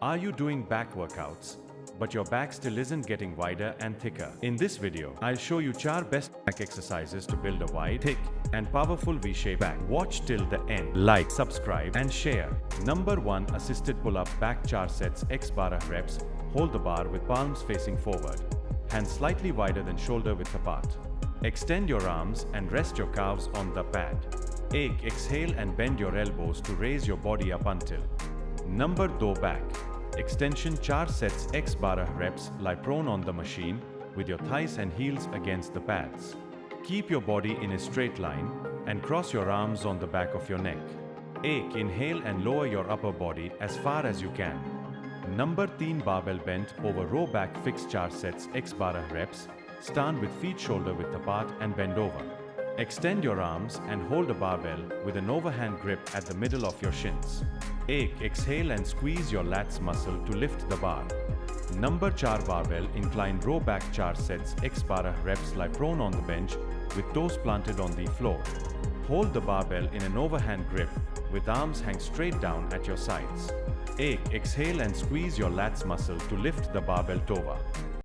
Are you doing back workouts, but your back still isn't getting wider and thicker? In this video, I'll show you 4 best back exercises to build a wide, thick, and powerful V-shaped back. Watch till the end. Like, subscribe, and share. Number 1. Assisted pull-up back 4 sets x 12 reps. Hold the bar with palms facing forward. Hands slightly wider than shoulder width apart. Extend your arms and rest your calves on the pad. Exhale and bend your elbows to raise your body up until. Number 2. Back extension 4 sets x 12 reps. Lie prone on the machine with your thighs and heels against the pads. Keep your body in a straight line and cross your arms on the back of your neck. Inhale and lower your upper body as far as you can. Number 3. Barbell bent over row back fixed 4 sets x 12 reps. Stand with feet shoulder width apart and bend over. Extend your arms and hold a barbell with an overhand grip at the middle of your shins. Exhale and squeeze your lats muscle to lift the bar. Number 4. Barbell incline row back 4 sets x 12 reps. Lie prone on the bench with toes planted on the floor. Hold the barbell in an overhand grip with arms hang straight down at your sides. Exhale and squeeze your lats muscle to lift the barbell over.